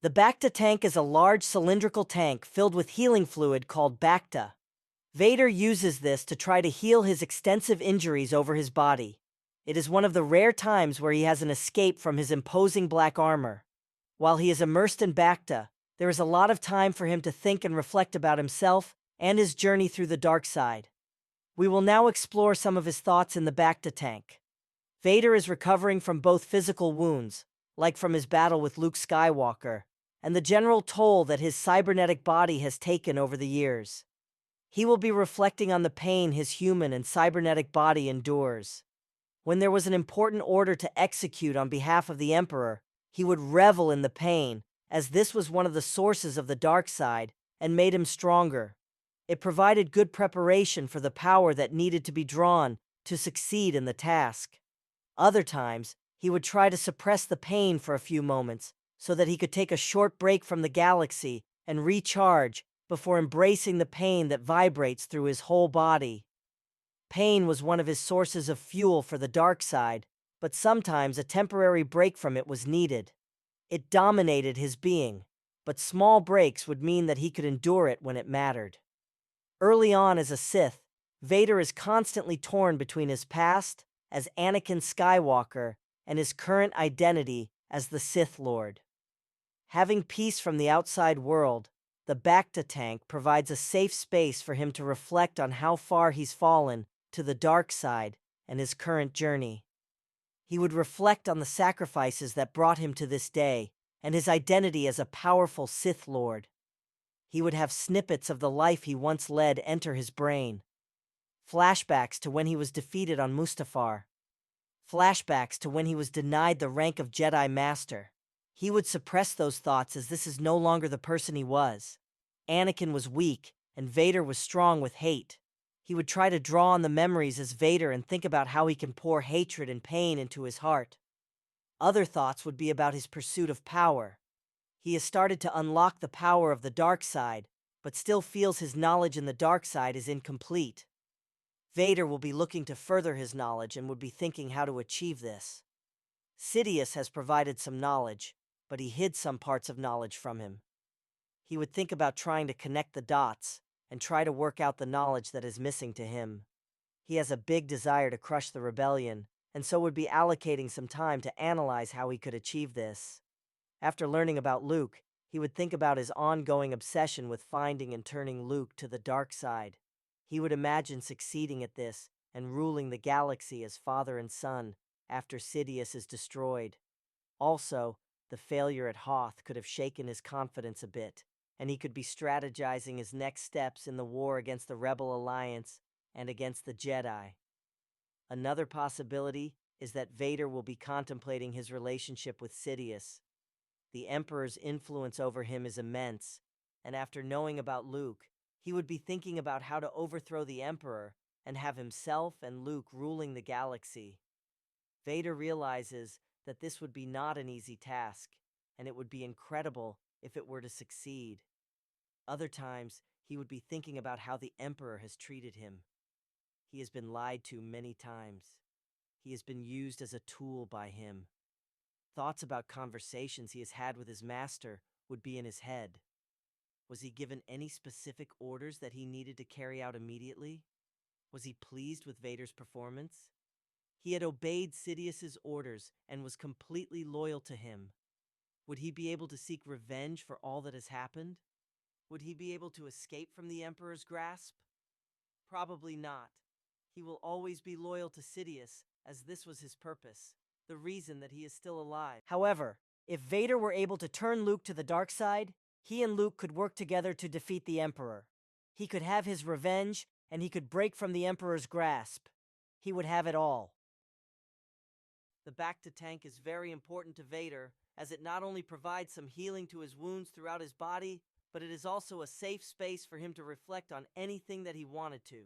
The BACTA tank is a large cylindrical tank filled with healing fluid called BACTA. Vader uses this to try to heal his extensive injuries over his body. It is one of the rare times where he has an escape from his imposing black armor. While he is immersed in BACTA, there is a lot of time for him to think and reflect about himself and his journey through the dark side. We will now explore some of his thoughts in the BACTA tank. Vader is recovering from both physical wounds, like from his battle with Luke Skywalker, and the general toll that his cybernetic body has taken over the years. He will be reflecting on the pain his human and cybernetic body endures. When there was an important order to execute on behalf of the Emperor, he would revel in the pain, as this was one of the sources of the dark side and made him stronger. It provided good preparation for the power that needed to be drawn to succeed in the task. Other times, he would try to suppress the pain for a few moments so that he could take a short break from the galaxy and recharge before embracing the pain that vibrates through his whole body. Pain was one of his sources of fuel for the dark side, but sometimes a temporary break from it was needed. It dominated his being, but small breaks would mean that he could endure it when it mattered. Early on as a Sith, Vader is constantly torn between his past as Anakin Skywalker and his current identity as the Sith Lord. Having peace from the outside world, the BACTA tank provides a safe space for him to reflect on how far he's fallen to the dark side and his current journey. He would reflect on the sacrifices that brought him to this day and his identity as a powerful Sith Lord. He would have snippets of the life he once led enter his brain. Flashbacks to when he was defeated on Mustafar. Flashbacks to when he was denied the rank of Jedi Master. He would suppress those thoughts as this is no longer the person he was. Anakin was weak, and Vader was strong with hate. He would try to draw on the memories as Vader and think about how he can pour hatred and pain into his heart. Other thoughts would be about his pursuit of power. He has started to unlock the power of the dark side, but still feels his knowledge in the dark side is incomplete. Vader will be looking to further his knowledge and would be thinking how to achieve this. Sidious has provided some knowledge, but he hid some parts of knowledge from him. He would think about trying to connect the dots and try to work out the knowledge that is missing to him. He has a big desire to crush the rebellion, and so would be allocating some time to analyze how he could achieve this. After learning about Luke, he would think about his ongoing obsession with finding and turning Luke to the dark side. He would imagine succeeding at this and ruling the galaxy as father and son after Sidious is destroyed. Also, the failure at Hoth could have shaken his confidence a bit, and he could be strategizing his next steps in the war against the Rebel Alliance and against the Jedi. Another possibility is that Vader will be contemplating his relationship with Sidious. The Emperor's influence over him is immense, and after knowing about Luke, he would be thinking about how to overthrow the Emperor and have himself and Luke ruling the galaxy. Vader realizes that this would be not an easy task, and it would be incredible if it were to succeed. Other times, he would be thinking about how the Emperor has treated him. He has been lied to many times. He has been used as a tool by him. Thoughts about conversations he has had with his master would be in his head. Was he given any specific orders that he needed to carry out immediately? Was he pleased with Vader's performance? He had obeyed Sidious's orders and was completely loyal to him. Would he be able to seek revenge for all that has happened? Would he be able to escape from the Emperor's grasp? Probably not. He will always be loyal to Sidious, as this was his purpose, the reason that he is still alive. However, if Vader were able to turn Luke to the dark side, he and Luke could work together to defeat the Emperor. He could have his revenge, and he could break from the Emperor's grasp. He would have it all. The BACTA tank is very important to Vader, as it not only provides some healing to his wounds throughout his body, but it is also a safe space for him to reflect on anything that he wanted to.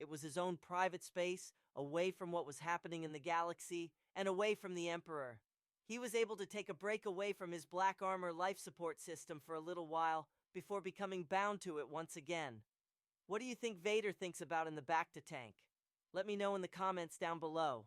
It was his own private space, away from what was happening in the galaxy, and away from the Emperor. He was able to take a break away from his black armor life support system for a little while, before becoming bound to it once again. What do you think Vader thinks about in the BACTA tank? Let me know in the comments down below.